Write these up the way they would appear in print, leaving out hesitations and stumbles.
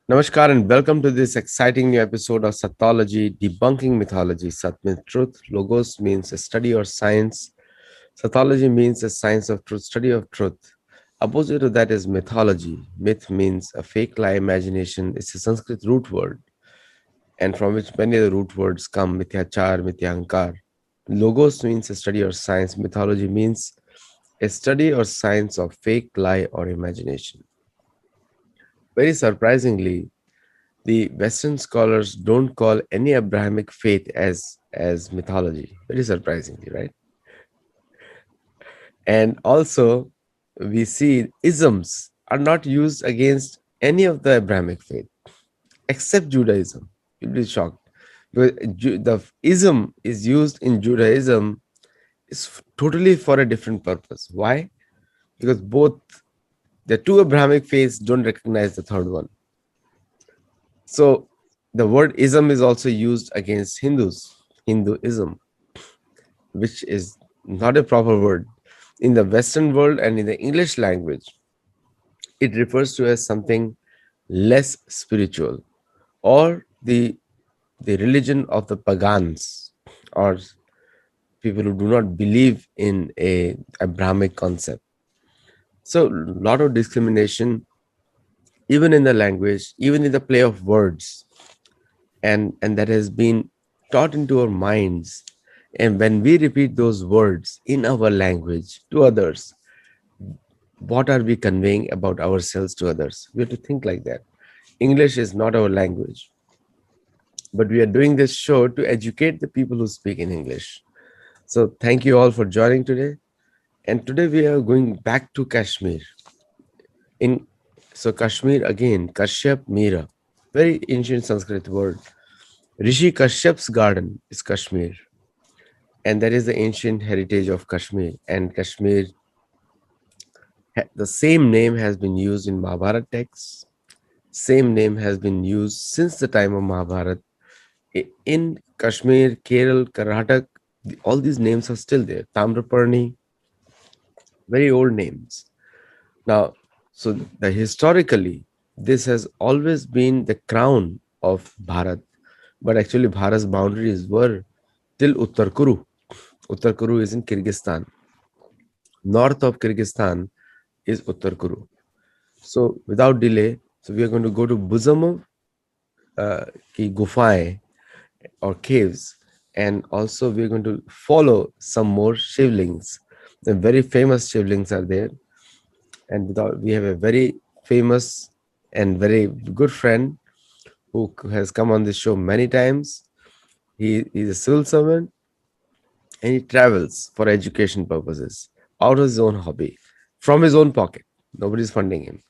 Namaskar and welcome to this exciting new episode of Sathology, Debunking Mythology. Sat means truth, Logos means a study or science, Sathology means a science of truth, study of truth. Opposite to that is mythology. Myth means a fake lie, imagination. It's a Sanskrit root word, and from which many of the root words come mithyachar, mithyankar. Logos means a study or science. Mythology means a study or science of fake lie or imagination. Very surprisingly, the Western scholars don't call any Abrahamic faith as mythology. Very surprisingly, right? And also, we see isms are not used against any of the Abrahamic faith except Judaism. You'll be shocked. Because the ism is used in Judaism is totally for a different purpose. Why? Because both the two Abrahamic faiths don't recognize the third one. So the word ism is also used against Hindus, Hinduism, which is not a proper word. In the Western world and in the English language, it refers to as something less spiritual or the religion of the pagans or people who do not believe in a Abrahamic concept. So a lot of discrimination, even in the language, even in the play of words, and that has been taught into our minds. And when we repeat those words in our language to others, what are we conveying about ourselves to others? We have to think like that. English is not our language, but we are doing this show to educate the people who speak in English. So thank you all for joining today. And today we are going back to Kashmir. In so Kashmir again, Kashyap Mira, very ancient Sanskrit word. Rishi Kashyap's garden is Kashmir, and that is the ancient heritage of Kashmir. And Kashmir, the same name has been used in Mahabharata texts. Same name has been used since the time of Mahabharata. In Kashmir, Kerala, Karnataka, all these names are still there. Tamraparni, very old names. Now, so the historically, this has always been the crown of Bharat, but actually Bharat's boundaries were till Uttar Kuru. Uttar Kuru is in Kyrgyzstan. North of Kyrgyzstan is Uttar Kuru. So without delay, so we are going to go to Buzamov ki Gufaएं or caves, and also we are going to follow some more shivlings. The very famous shivlings are there, and without we have a very famous and very good friend who has come on this show many times. He is a civil servant and he travels for education purposes out of his own hobby from his own pocket. Nobody's funding him.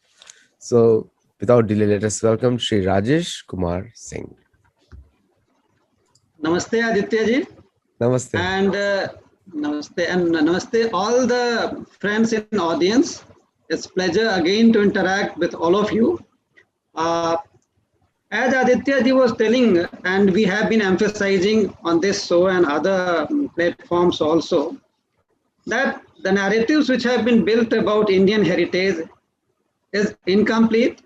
So, without delay, let us welcome Sri Rajesh Kumar Singh. Namaste Aditya ji, Namaste. and namaste all the friends in audience. It's pleasure again to interact with all of you. Uh, as Aditya ji was telling, and we have been emphasizing on this show and other platforms also, that the narratives which have been built about Indian heritage is incomplete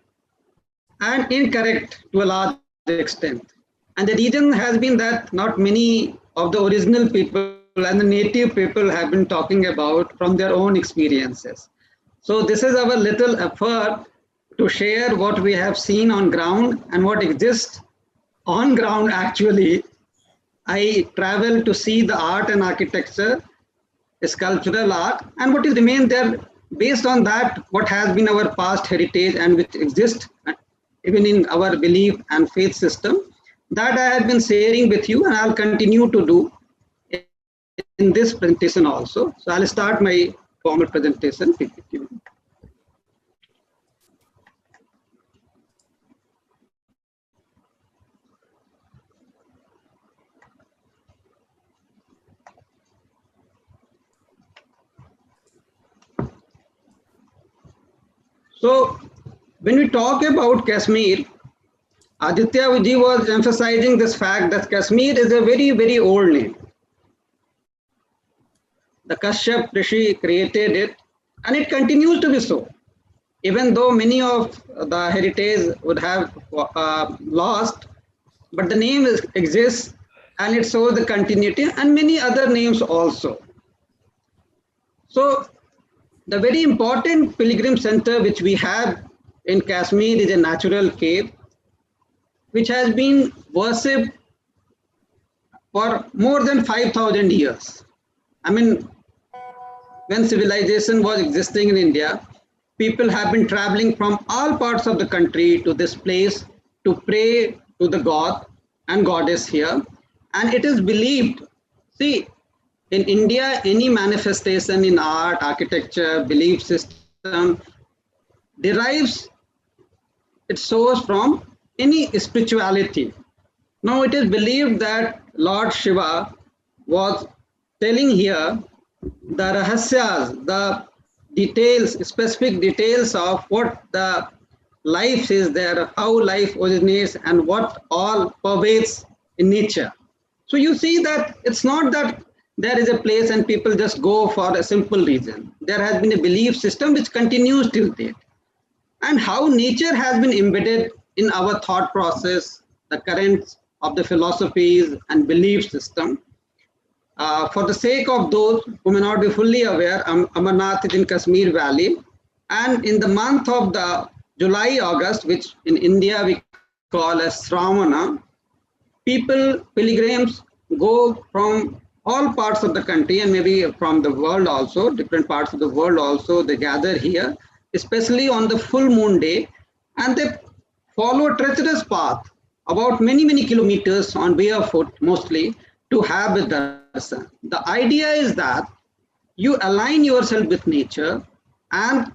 and incorrect to a large extent. And the reason has been that not many of the original people and the native people have been talking about from their own experiences. So this is our little effort to share what we have seen on ground and what exists on ground actually. I travel to see the art and architecture, sculptural art, and what is remained there based on that, what has been our past heritage and which exists even in our belief and faith system. That I have been sharing with you and I'll continue to do in this presentation also. So I'll start my formal presentation. So when we talk about Kashmir, Aditya ji was emphasizing this fact that Kashmir is a very, very old name. The Kashyap Rishi created it and it continues to be so. even though many of the heritage would have lost, but the name exists and it shows the continuity and many other names also. So the very important pilgrim center which we have in Kashmir is a natural cave which has been worshipped for more than 5,000 years. I mean, when civilization was existing in India, people have been traveling from all parts of the country to this place to pray to the god and goddess here. And it is believed, see, in India, any manifestation in art, architecture, belief system derives its source from any spirituality. Now it is believed that Lord Shiva was telling here the rahasyas, the details, specific details of what the life is there, how life originates, and what all pervades in nature. So you see that it's not that there is a place and people just go for a simple reason. There has been a belief system which continues till date. And how nature has been embedded in our thought process, the currents of the philosophies and belief system. For the sake of those who may not be fully aware, Amarnath is in Kashmir Valley, and in the month of the July, August, which in India we call as Shravana, people, pilgrims go from all parts of the country and maybe from the world also, different parts of the world also, they gather here, especially on the full moon day, and they follow a treacherous path about many kilometers on barefoot mostly to have a darshan. The idea is that you align yourself with nature and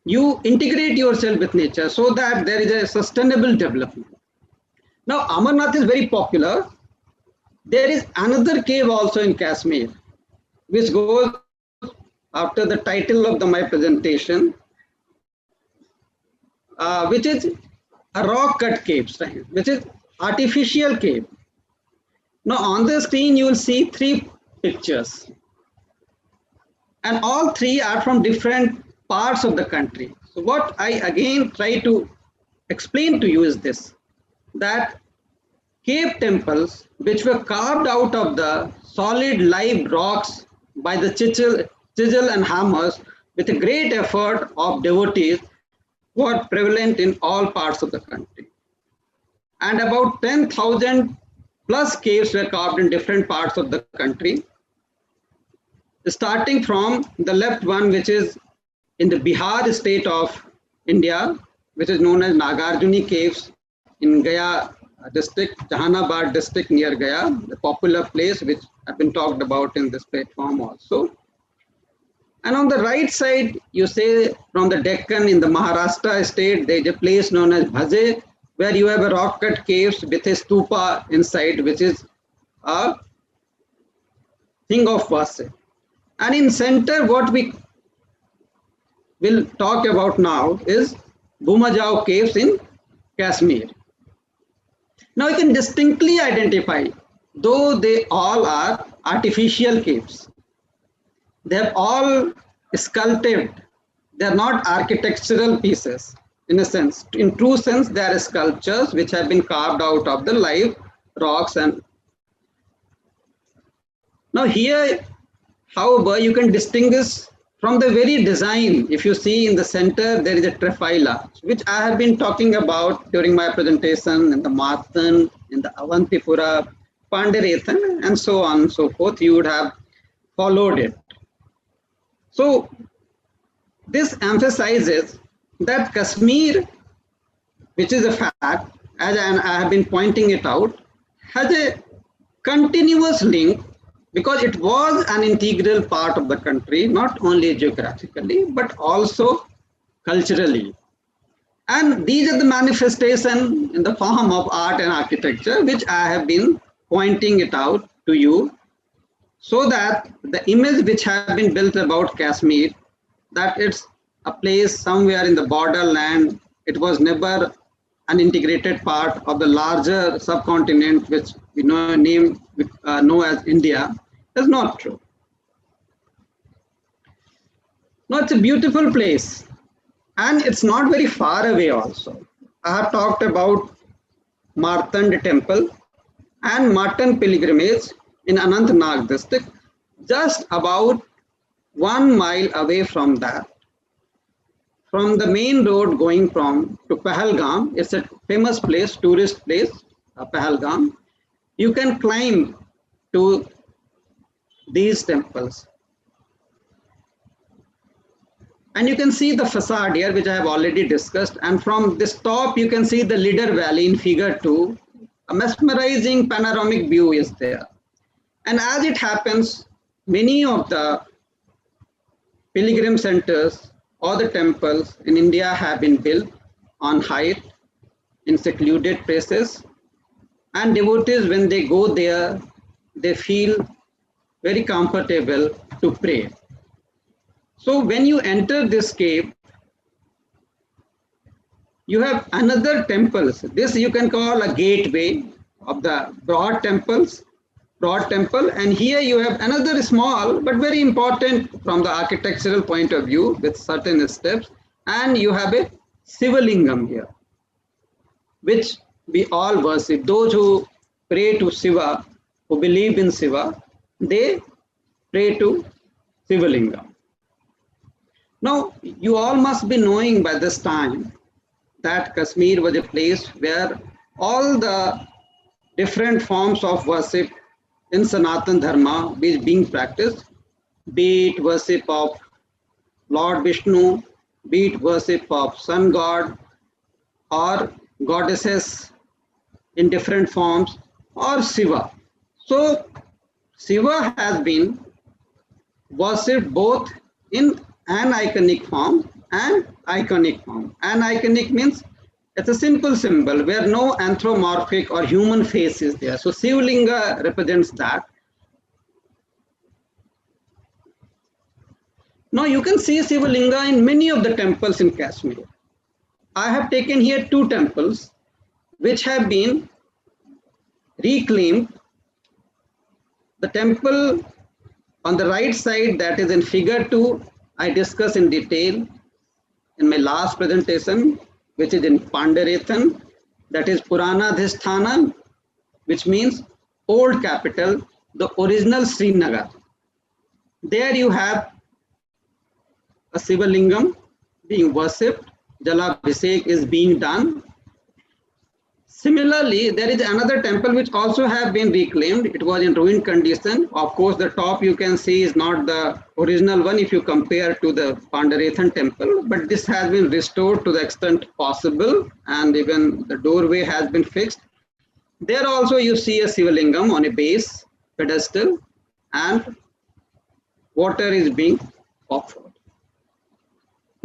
you integrate yourself with nature so that there is a sustainable development. Now, Amarnath is very popular. There is another cave also in Kashmir, which goes after the title of my presentation, which is a rock cut cave, which is artificial cave. Now on the screen you will see three pictures, and all three are from different parts of the country. So what I again try to explain to you is this, that cave temples which were carved out of the solid live rocks by the chisel and hammers with a great effort of devotees were prevalent in all parts of the country. And about 10,000 plus caves were carved in different parts of the country, starting from the left one, which is in the Bihar state of India, which is known as Nagarjuni Caves in Gaya district, Jahanabad district near Gaya, the popular place which have been talked about in this platform also. And on the right side, you say from the Deccan in the Maharashtra state, there is a place known as Bhaje, where you have a rock cut caves with a stupa inside, which is a thing of worship. And in center, what we will talk about now is Bhumajao caves in Kashmir. Now you can distinctly identify, though they all are artificial caves, they have all sculpted, they are not architectural pieces in a sense. In true sense, they are sculptures which have been carved out of the live rocks. And now here, however, you can distinguish from the very design. If you see in the center, there is a triphyla, which I have been talking about during my presentation in the Martan, in the Avantipura, Pandarethan, and so on and so forth. You would have followed it. So this emphasizes that Kashmir, which is a fact, as I have been pointing it out, has a continuous link because it was an integral part of the country, not only geographically, but also culturally. And these are the manifestation in the form of art and architecture, which I have been pointing it out to you, so that the image which has been built about Kashmir, that it's a place somewhere in the borderland, it was never an integrated part of the larger subcontinent, which we know as India, is not true. Now it's a beautiful place. And it's not very far away also. I have talked about Martand temple and Martand pilgrimage in Anantnag district, just about 1 mile away from that. From the main road going from to Pahalgam, it's a famous place, tourist place, Pahalgam. You can climb to these temples. And you can see the facade here, which I have already discussed. And from this top, you can see the Lider Valley in figure 2. A mesmerizing panoramic view is there. And as it happens, many of the pilgrim centers or the temples in India have been built on height in secluded places. And devotees, when they go there, they feel very comfortable to pray. So when you enter this cave, you have another temples. This you can call a gateway of the broad temple. And here you have another small but very important from the architectural point of view with certain steps. And you have a Sivalingam here, which we all worship. Those who pray to Shiva, who believe in Shiva, they pray to Sivalingam. Now, you all must be knowing by this time that Kashmir was a place where all the different forms of worship in Sanatan Dharma is being practiced, be it worship of Lord Vishnu, be it worship of sun god or goddesses in different forms, or Shiva. So Shiva has been worshipped both in aniconic form and iconic form. Aniconic means it's a simple symbol where no anthropomorphic or human face is there. So Sivalinga represents that. Now you can see Sivalinga in many of the temples in Kashmir. I have taken here 2 temples which have been reclaimed. The temple on the right side, that is in figure 2, I discussed in detail in my last presentation, which is in Pandarethan, that is Puranadhisthana, which means old capital, the original Srinagar. There you have a Sivalingam being worshipped, Jalabhisek is being done. Similarly, there is another temple which also have been reclaimed. It was in ruined condition. Of course, the top you can see is not the original one if you compare to the Pandarethan temple, but this has been restored to the extent possible, and even the doorway has been fixed. There also you see a Sivalingam on a base pedestal, and water is being offered.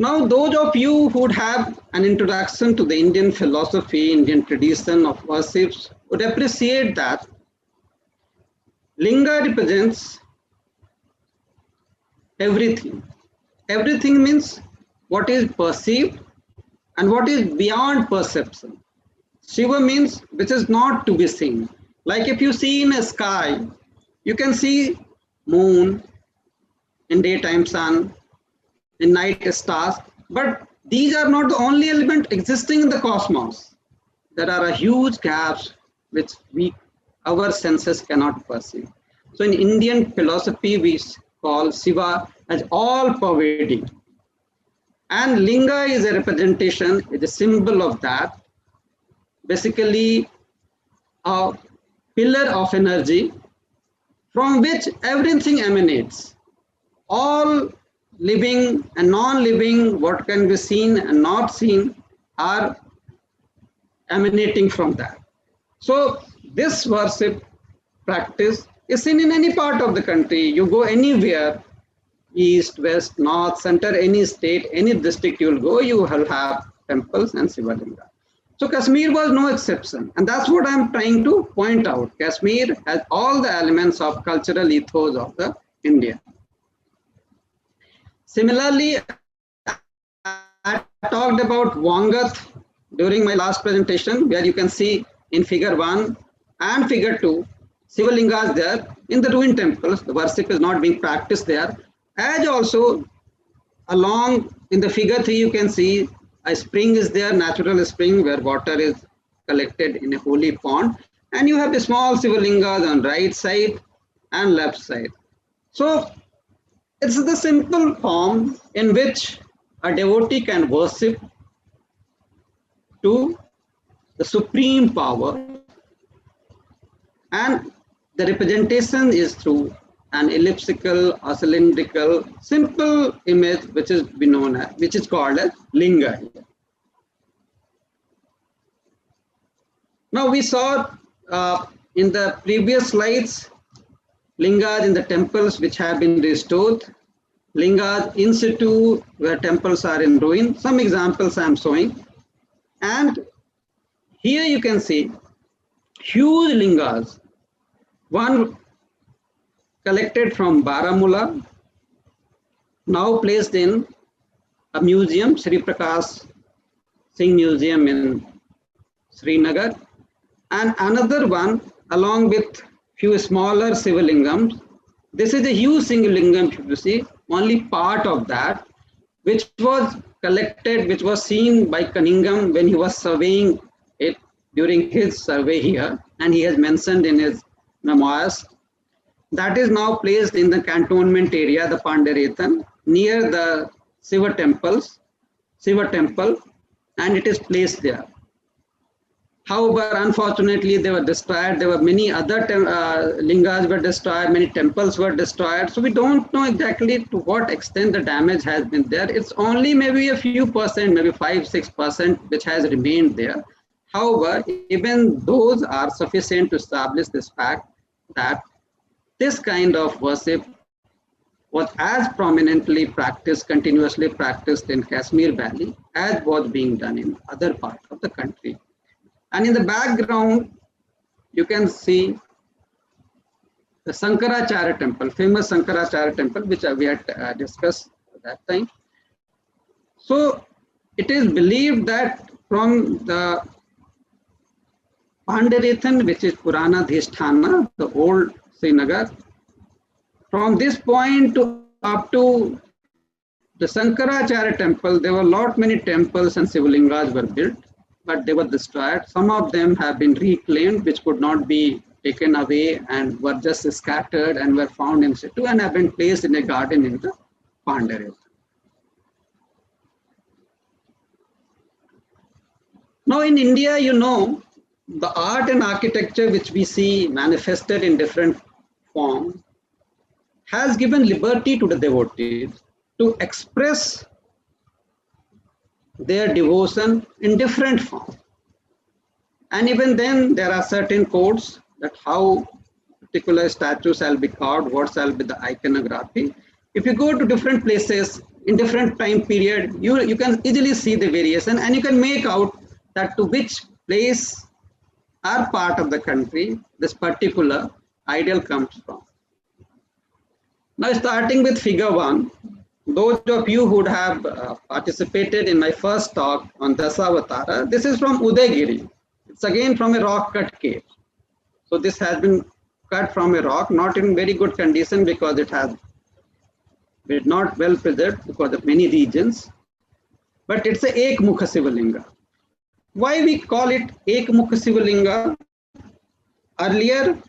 Now, those of you who would have an introduction to the Indian philosophy, Indian tradition of worships would appreciate that Linga represents everything. Everything means what is perceived and what is beyond perception. Shiva means which is not to be seen. Like if you see in a sky, you can see moon, in daytime sun, in night stars, but these are not the only element existing in the cosmos. There are a huge gaps which our senses cannot perceive. So in Indian philosophy, we call Shiva as all pervading. And Linga is a representation, is a symbol of that. Basically, a pillar of energy from which everything emanates. All living and non-living, what can be seen and not seen, are emanating from that. So this worship practice is seen in any part of the country. You go anywhere, east, west, north, center, any state, any district you will go, you will have temples and Sivalinga. So Kashmir was no exception. And that's what I'm trying to point out. Kashmir has all the elements of cultural ethos of the India. Similarly, I talked about Wangath during my last presentation, where you can see in figure 1 and figure 2, Sivalingas there in the ruined temples. The worship is not being practiced there. As also along in the figure 3, you can see a spring is there, natural spring where water is collected in a holy pond, and you have the small Sivalingas on right side and left side. So it's the simple form in which a devotee can worship to the supreme power, and the representation is through an elliptical or cylindrical simple image which is known as, which is called as linga. Now we saw in the previous slides lingas in the temples which have been restored, lingas in situ where temples are in ruin. Some examples I am showing, and here you can see huge lingas. One collected from Baramulla, now placed in a museum, Sri Prakash Singh Museum in Srinagar, and another one along with few smaller Sivalingams. This is a huge single lingam, you see, only part of that, which was collected, which was seen by Cunningham when he was surveying it during his survey here, and he has mentioned in his memoirs. That is now placed in the cantonment area, the Pandarethan, near the Shiva temple, and it is placed there. However, unfortunately, they were destroyed. There were many other lingas were destroyed, many temples were destroyed. So we don't know exactly to what extent the damage has been there. It's only maybe a few percent, maybe 5-6%, which has remained there. However, even those are sufficient to establish this fact that this kind of worship was as prominently practiced, continuously practiced in Kashmir Valley as was being done in other parts of the country. And in the background, you can see the Sankaracharya temple, famous Sankaracharya temple, which we had discussed at that time. So it is believed that from the Pandarethan, which is Purana Dhisthana, the old Srinagar, from this point to up to the Sankaracharya temple, there were many temples and Sivalingas were built, but they were destroyed. Some of them have been reclaimed, which could not be taken away and were just scattered and were found in situ and have been placed in a garden in the Pandarethan. Now in India, you know, the art and architecture which we see manifested in different forms has given liberty to the devotees to express their devotion in different forms. And even then there are certain codes that how particular statue shall be carved, what shall be the iconography. If you go to different places in different time period, you can easily see the variation and you can make out that to which place or part of the country this particular idol comes from. Now starting with figure 1, those of you who would have participated in my first talk on Dasavatara, this is from Udaygiri. It's again from a rock cut cave. So this has been cut from a rock, not in very good condition because it has been not well preserved because of many regions. But it's a Ekmukha Sivalinga. Why we call it Ekmukha Sivalinga? Earlier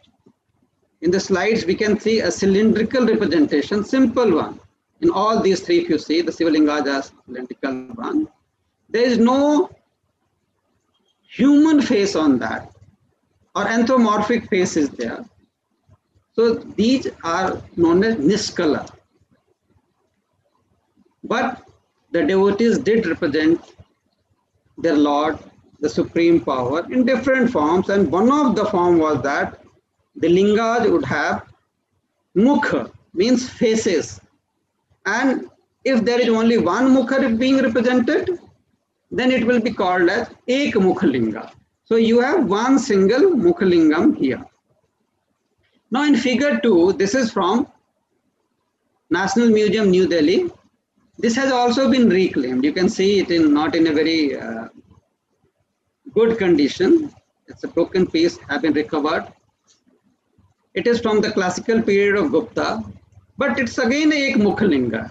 in the slides we can see a cylindrical representation, simple one. In all these three, if you see, the Sivalingas are cylindrical one. There is no human face on that, or anthropomorphic face is there. So these are known as Niskala. But the devotees did represent their Lord, the supreme power, in different forms, and one of the form was that the lingas would have mukha, means faces. And if there is only one mukha being represented, then it will be called as Ek Mukhalinga. So you have one single Mukhalingam here. Now in figure 2, this is from National Museum, New Delhi. This has also been reclaimed. You can see it in not in a very good condition. It's a broken piece, have been recovered. It is from the classical period of Gupta, but it's again a Ek Mukhalinga.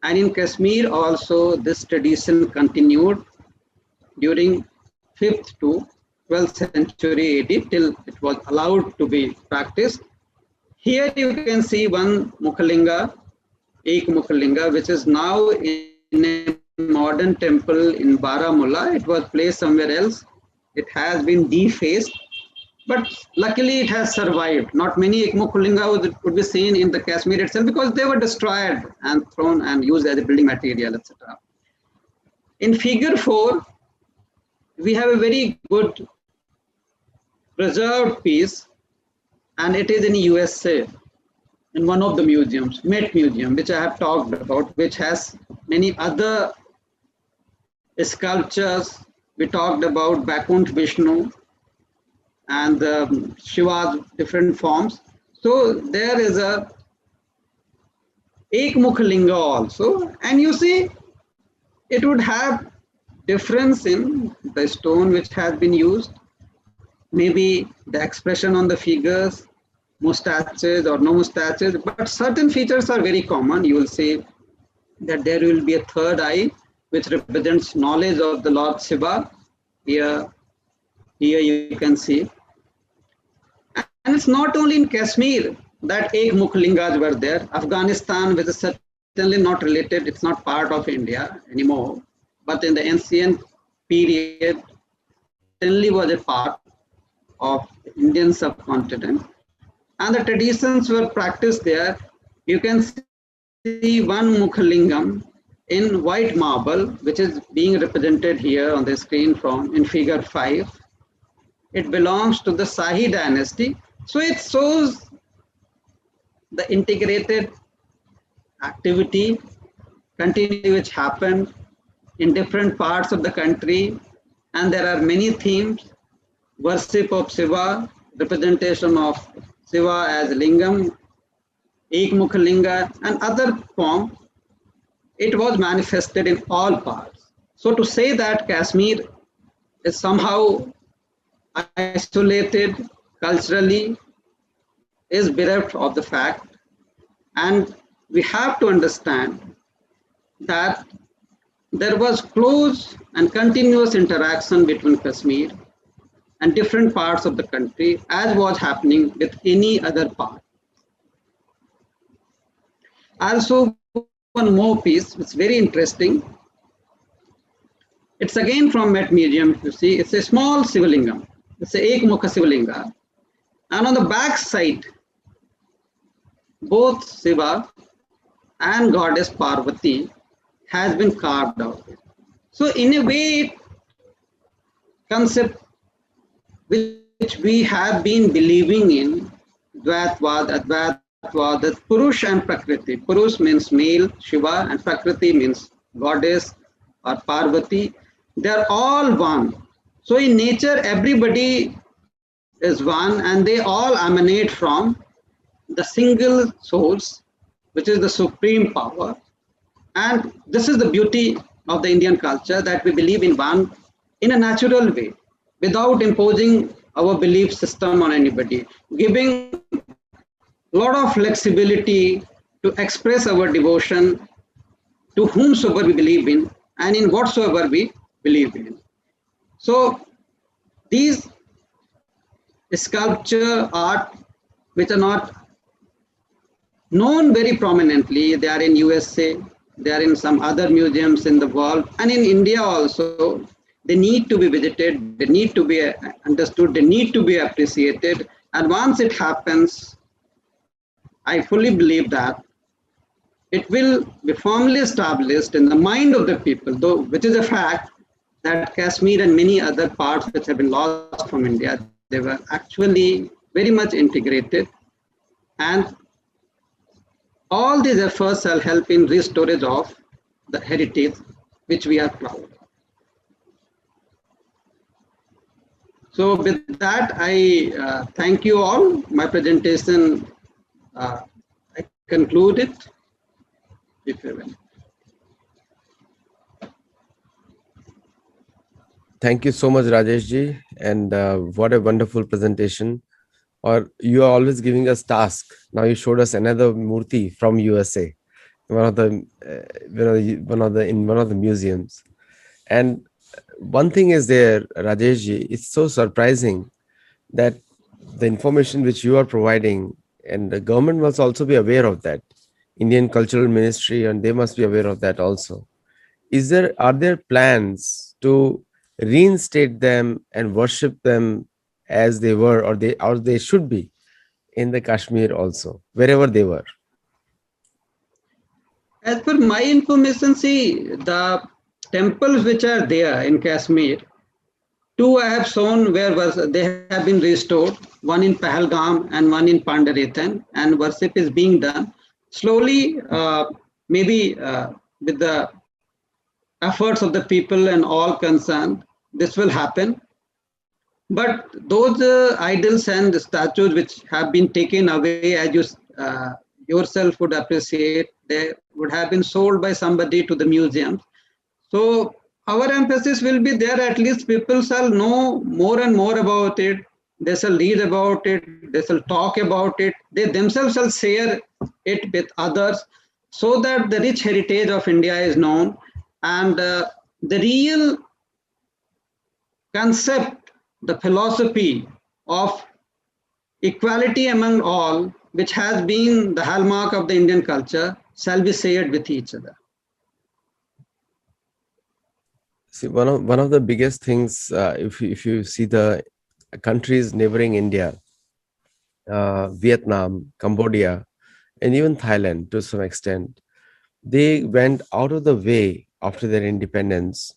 And in Kashmir also, this tradition continued during 5th to 12th century AD till it was allowed to be practiced. Here you can see one Mukhalinga, Ek Mukhalinga, which is now in a modern temple in Baramulla. It was placed somewhere else. It has been defaced, but luckily it has survived. Not many Ekmukhalinga would be seen in the Kashmir itself because they were destroyed and thrown and used as a building material, etc. In figure 4, we have a very good preserved piece, and it is in USA in one of the museums, Met Museum, which I have talked about, which has many other sculptures. We talked about Vaikuntha Vishnu and Shiva's different forms. So there is a Ekmukhalinga also, and you see it would have difference in the stone which has been used, maybe the expression on the figures, mustaches or no mustaches, but certain features are very common. You will see that there will be a third eye which represents knowledge of the Lord Shiva. Here you can see. And it's not only in Kashmir that Ek Mukhlingas were there. Afghanistan, which is certainly not related, it's not part of India anymore, but in the ancient period, certainly was a part of the Indian subcontinent. And the traditions were practiced there. You can see one Mukhalingam in white marble, which is being represented here on the screen from in figure 5. It belongs to the Shahi dynasty. So it shows the integrated activity continuity which happened in different parts of the country. And there are many themes: worship of Shiva, representation of Shiva as Lingam, Ekmukhalinga, and other forms. It was manifested in all parts. So to say that Kashmir is somehow isolated culturally is bereft of the fact, and we have to understand that there was close and continuous interaction between Kashmir and different parts of the country, as was happening with any other part. Also, one more piece, it's very interesting. It's again from Met Museum, you see, it's a small Sivalingam. It's a Ekmukha Sivalinga. And on the back side, both Shiva and goddess Parvati has been carved out. So in a way, concept which we have been believing in, Dvaitvad, Advaitvad, that Purush and Prakriti. Purush means male, Shiva, and Prakriti means goddess or Parvati. They are all one. So in nature, everybody is one, and they all emanate from the single source, which is the supreme power. And this is the beauty of the Indian culture, that we believe in one in a natural way, without imposing our belief system on anybody, giving a lot of flexibility to express our devotion to whomsoever we believe in and in whatsoever we believe in. So these sculpture art, which are not known very prominently, they are in USA, they are in some other museums in the world, and in India also. They need to be visited, they need to be understood, they need to be appreciated. And once it happens, I fully believe that it will be firmly established in the mind of the people, though, which is a fact that Kashmir and many other parts which have been lost from India, they were actually very much integrated. And all these efforts shall help in restorage of the heritage which we are proud of. So with that, I thank you all. My presentation, I conclude it. If you will. Thank you so much, Rajesh ji, and what a wonderful presentation. Or you are always giving us task. Now you showed us another Murti from USA. one of the one of the museums. And one thing is there, Rajeshji, it's so surprising that the information which you are providing, and the government must also be aware of that. Indian Cultural Ministry, and they must be aware of that also. Are there plans to reinstate them and worship them as they were, or they should be in the Kashmir also, wherever they were? As per my information, see the temples which are there in Kashmir. Two I have shown where they have been restored, one in Pahalgam and one in Pandarithan, and worship is being done. Slowly, maybe with the efforts of the people and all concerned, this will happen. But those idols and statues which have been taken away, as you yourself would appreciate, they would have been sold by somebody to the museums. So our emphasis will be there. At least people shall know more and more about it. They shall read about it. They shall talk about it. They themselves shall share it with others, so that the rich heritage of India is known, and the real concept, the philosophy of equality among all, which has been the hallmark of the Indian culture, shall be shared with each other. See, one of the biggest things, if you see the countries neighboring India, Vietnam, Cambodia, and even Thailand to some extent, they went out of the way after their independence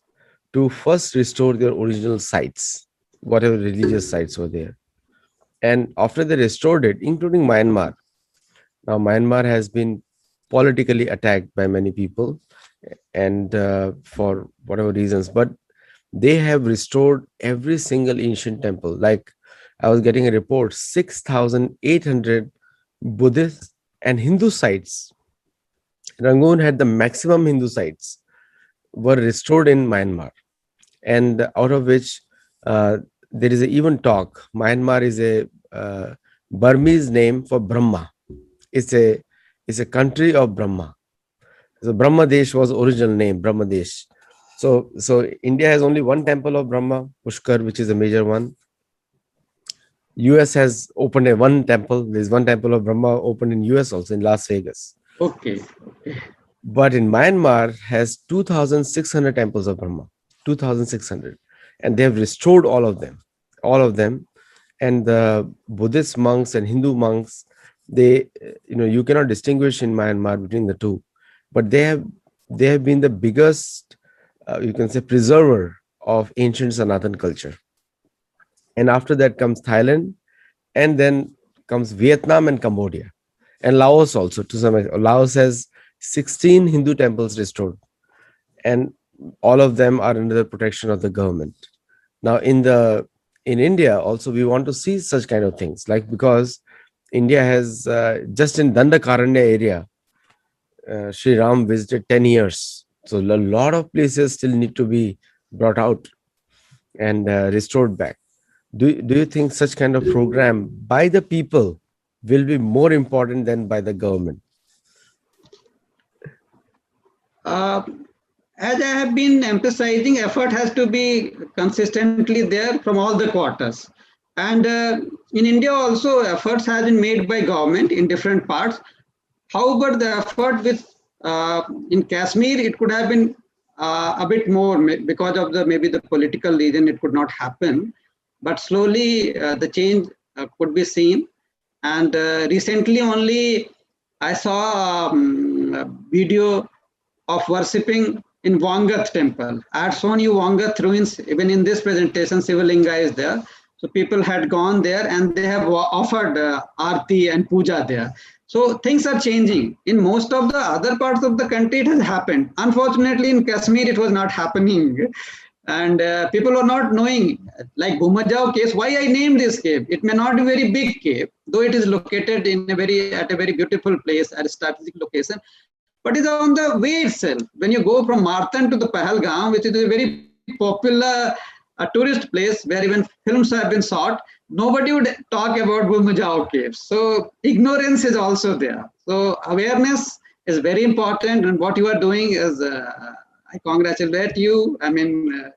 to first restore their original sites, whatever religious sites were there. And after they restored it, including Myanmar, now Myanmar has been politically attacked by many people, and for whatever reasons, but they have restored every single ancient temple. Like, I was getting a report, 6,800 Buddhist and Hindu sites. Rangoon had the maximum Hindu sites were restored in Myanmar, and out of which there is a even talk. Myanmar is a Burmese name for Brahma. It's a country of Brahma. So Brahmadesh was original name, Brahmadesh. So India has only one temple of Brahma, Pushkar, which is a major one. US has opened one temple. There's one temple of Brahma opened in US also, in Las Vegas. Okay. But in Myanmar has 2,600 temples of Brahma, 2,600, and they have restored all of them. And the Buddhist monks and Hindu monks, you cannot distinguish in Myanmar between the two, but they have been the biggest, you can say, preserver of ancient Sanatan culture. And after that comes Thailand, and then comes Vietnam and Cambodia, and Laos also. To some extent, Laos has 16 Hindu temples restored, and all of them are under the protection of the government. Now, in India also, we want to see such kind of things, like, because India has just in Dandakaranya area, Sri Ram visited 10 years. So a lot of places still need to be brought out and restored back. Do you think such kind of program by the people will be more important than by the government? As I have been emphasizing, effort has to be consistently there from all the quarters. And in India also, efforts have been made by government in different parts. However, the effort in Kashmir, it could have been a bit more because of maybe the political reason it could not happen. But slowly the change could be seen. And recently only I saw a video of worshipping in Wangath temple. I had shown you Wangath ruins. Even in this presentation, Sivalinga is there. So people had gone there and they have offered Aarti and Puja there. So things are changing. In most of the other parts of the country, it has happened. Unfortunately, in Kashmir, it was not happening. And people are not knowing, like Bhumajao case, why I named this cave. It may not be a very big cave, though it is located at a very beautiful place, at a strategic location. But it's on the way itself. When you go from Martan to the Pahalgam, which is a very popular tourist place where even films have been shot, nobody would talk about Bhumajao caves. So ignorance is also there. So awareness is very important, and what you are doing is, I congratulate you. I mean,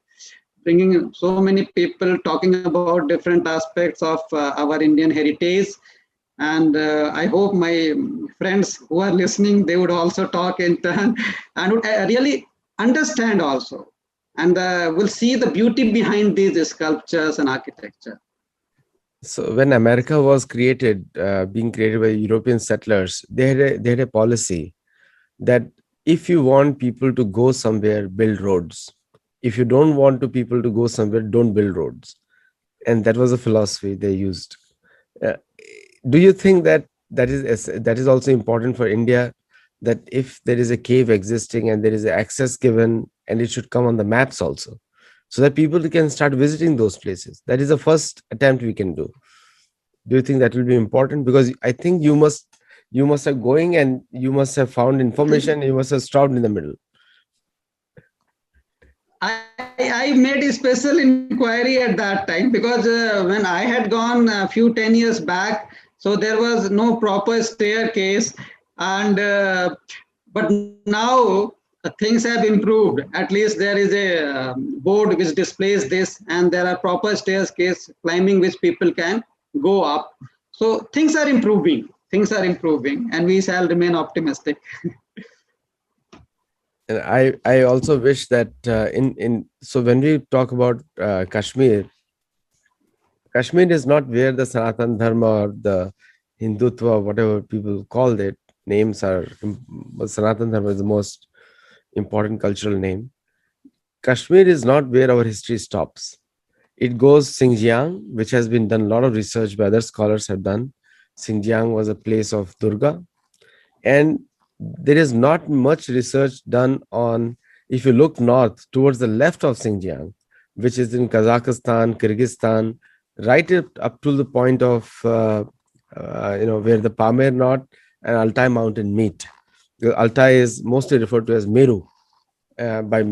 bringing so many people talking about different aspects of our Indian heritage. And I hope my friends who are listening, they would also talk in turn and would really understand also, and will see the beauty behind these sculptures and architecture. So when America was created, being created by European settlers, they had a policy that if you want people to go somewhere, build roads. If you don't want to people to go somewhere, don't build roads. And that was a philosophy they used. Uh, do you think that that is also important for India? That if there is a cave existing and there is access given, and it should come on the maps also, so that people can start visiting those places. That is the first attempt we can do. Do you think that will be important? Because I think you must have going and you must have found information. You must have stopped in the middle. I made a special inquiry at that time because when I had gone a few 10 years back, so there was no proper staircase, and but now things have improved. At least there is a board which displays this, and there are proper staircase climbing which people can go up. So things are improving. Things are improving, and we shall remain optimistic. And I also wish that in so when we talk about Kashmir is not where the Sanatan Dharma or the Hindutva, whatever people call it, names are. But Sanatan Dharma is the most important cultural name. Kashmir is not where our history stops. It goes Xinjiang, which has been done a lot of research by other scholars have done. Xinjiang was a place of Durga, and there is not much research done on. If you look north towards the left of Xinjiang, which is in Kazakhstan, Kyrgyzstan, right up to the point of where the Pamir Knot and Altai Mountain meet. The Altai is mostly referred to as Meru by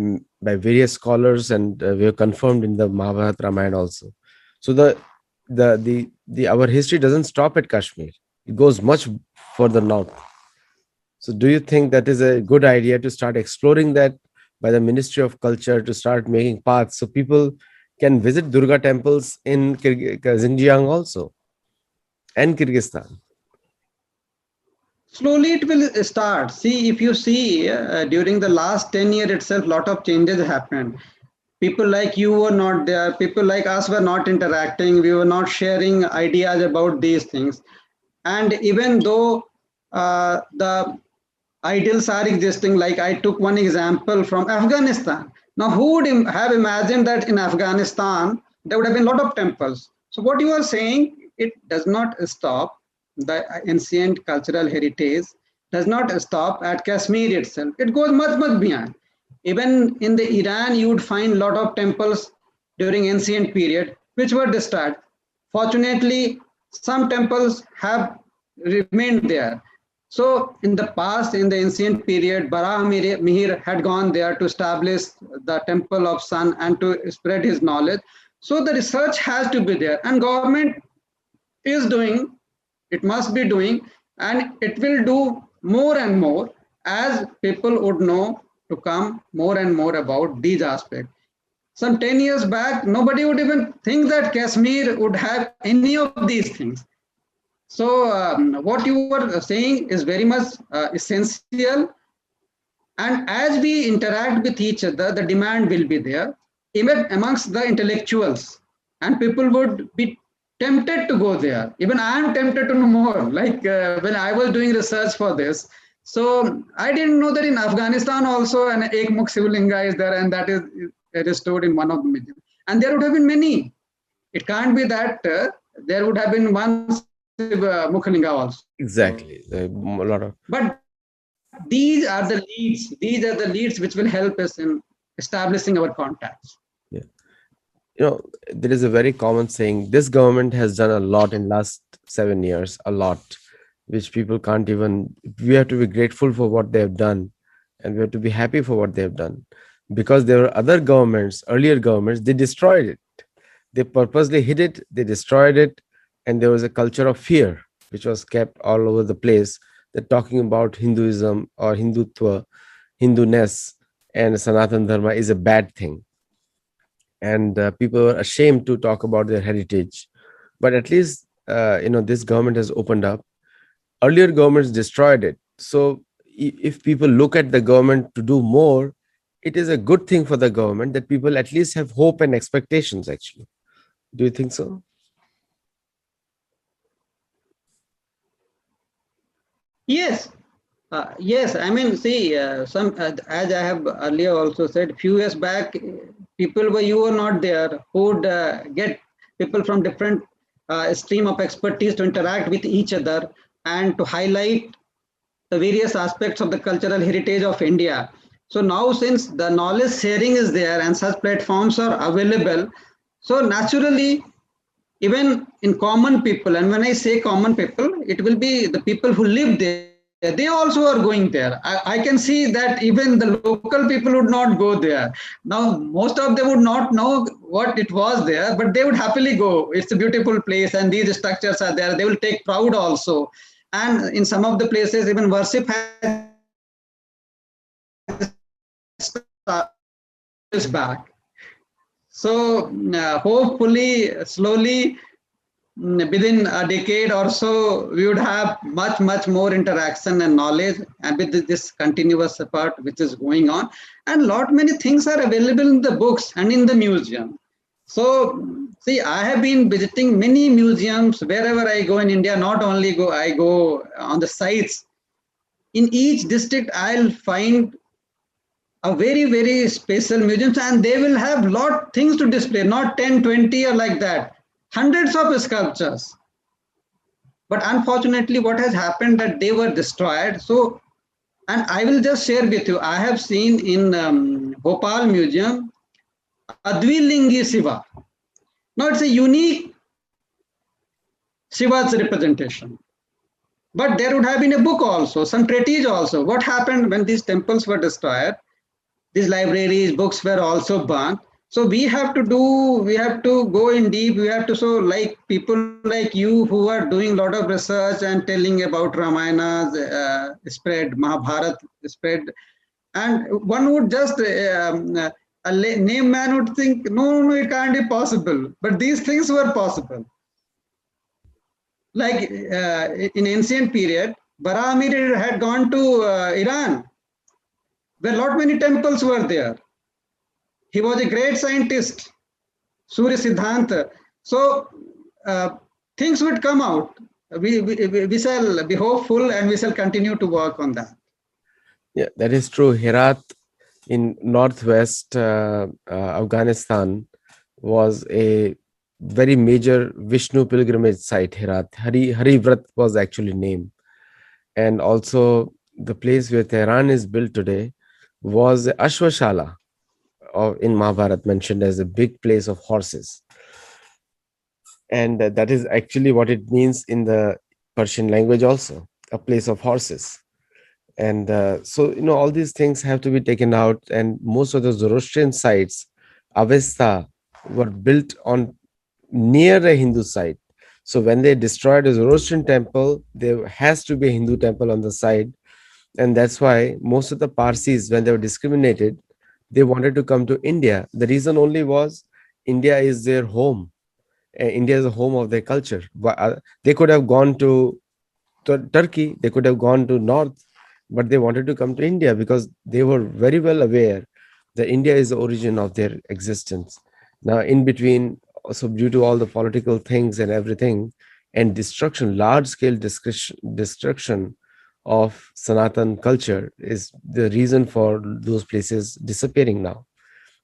various scholars, and we are confirmed in the Mahabharata Ramayana also. So the our history doesn't stop at Kashmir; it goes much further north. So, do you think that is a good idea to start exploring that by the Ministry of Culture to start making paths so people can visit Durga temples in Xinjiang also and Kyrgyzstan? Slowly it will start. See, if you see during the last 10 years itself, lot of changes happened. People like you were not there. People like us were not interacting. We were not sharing ideas about these things. And even though the ideals are existing, like I took one example from Afghanistan. Now, who would have imagined that in Afghanistan there would have been a lot of temples? So, what you are saying, it does not stop. The ancient cultural heritage does not stop at Kashmir itself. It goes much, much beyond. Even in the Iran, you would find a lot of temples during ancient period which were destroyed. Fortunately, some temples have remained there. So in the past, in the ancient period, Barah Mihir had gone there to establish the temple of sun and to spread his knowledge. So the research has to be there, and government is doing, it must be doing, and it will do more and more as people would know to come more and more about these aspects. Some 10 years back, nobody would even think that Kashmir would have any of these things. So what you were saying is very much essential. And as we interact with each other, the demand will be there, even amongst the intellectuals. And people would be tempted to go there. Even I am tempted to know more, like when I was doing research for this. So I didn't know that in Afghanistan also an Ekmukh Sivalinga is there, and that is restored in one of the museums. And there would have been many. It can't be that there would have been one Mukhalinga also. Exactly. A lot of. But these are the leads. These are the leads which will help us in establishing our contacts. Yeah. There is a very common saying. This government has done a lot in last 7 years. A lot, which people can't even. We have to be grateful for what they have done, and we have to be happy for what they have done, because there were other governments, earlier governments. They destroyed it. They purposely hid it. They destroyed it, and there was a culture of fear which was kept all over the place, that talking about Hinduism or Hindutva, Hinduness, and Sanatan Dharma is a bad thing, and people are ashamed to talk about their heritage. But at least this government has opened up. Earlier governments destroyed it. So if people look at the government to do more, it is a good thing for the government that people at least have hope and expectations. Actually, do you think so? Yes, yes. I mean, see, some as I have earlier also said, few years back, people were you were not there who would get people from different stream of expertise to interact with each other and to highlight the various aspects of the cultural heritage of India. So now, since the knowledge sharing is there and such platforms are available, so naturally, even in common people, and when I say common people, it will be the people who live there, they also are going there. I can see that even the local people would not go there. Now most of them would not know what it was there, but they would happily go. It's a beautiful place and these structures are there, they will take proud also. And in some of the places even worship has started years back. So hopefully, slowly, within a decade or so, we would have much more interaction and knowledge, and with this continuous effort which is going on, and lot many things are available in the books and in the museum. So, see, I have been visiting many museums wherever I go in India. Not only go, I go on the sites. In each district, I'll find a very special museums, and they will have lot things to display, not 10, 20 or like that, hundreds of sculptures. But unfortunately what has happened that they were destroyed. So, and I will just share with you, I have seen in Bhopal museum Advilingi Shiva. Now it's a unique Shiva's representation. But there would have been a book also, some treatise also. What happened when these temples were destroyed? These libraries, books were also burnt. So we have to go in deep. We have to, so like people like you who are doing a lot of research and telling about Ramayana's spread, Mahabharat spread, and one would just, a name man would think, no, it can't be possible. But these things were possible. Like in ancient period, Baramir had gone to Iran, where lot many temples were there. He was a great scientist, Surya Siddhanta. So things would come out. We shall be hopeful and we shall continue to work on that. Yeah, that is true. Herat in northwest Afghanistan was a very major Vishnu pilgrimage site. Herat, Hari Vrat was actually named, and also the place where Tehran is built today was Ashwashala in Mahabharat, mentioned as a big place of horses, and that is actually what it means in the Persian language also, a place of horses. And so all these things have to be taken out, and most of the Zoroastrian sites, Avesta, were built on near a Hindu site. So when they destroyed a Zoroastrian temple, there has to be a Hindu temple on the side, and that's why most of the Parsis, when they were discriminated, they wanted to come to India. The reason only was India is their home. India is the home of their culture. They could have gone to Turkey, they could have gone to North, but they wanted to come to India because they were very well aware that India is the origin of their existence. Now, in between, also due to all the political things and everything, and destruction, large scale destruction of Sanatan culture is the reason for those places disappearing now.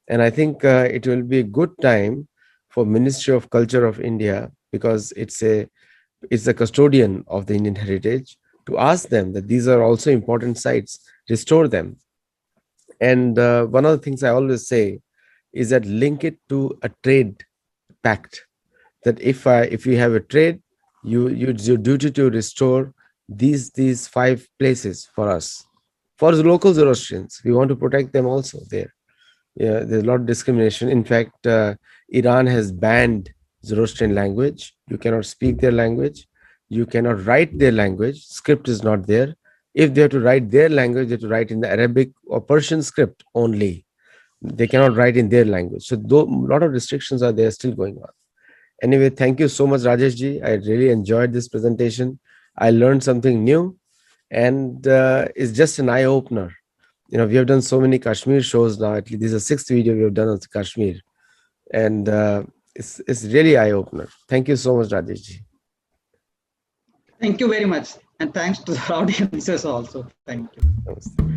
And I think it will be a good time for Ministry of Culture of India, because it's the custodian of the Indian heritage, to ask them that these are also important sites, restore them. And one of the things I always say is that link it to a trade pact. That if you have a trade, it's your duty to restore these 5 places for us, for the local Zoroastrians. We want to protect them also there. Yeah, there's a lot of discrimination. In fact, Iran has banned Zoroastrian language. You cannot speak their language. You cannot write their language. Script is not there. If they have to write their language, they have to write in the Arabic or Persian script only. They cannot write in their language. So though a lot of restrictions are there still going on. Anyway, thank you so much, Rajesh ji. I really enjoyed this presentation. I learned something new, and it's just an eye opener. We have done so many Kashmir shows now. At least this is the sixth video we have done on Kashmir, and it's really eye opener. Thank you so much, Rajesh ji. Thank you very much. And thanks to the audiences also. Thank you. Namaste.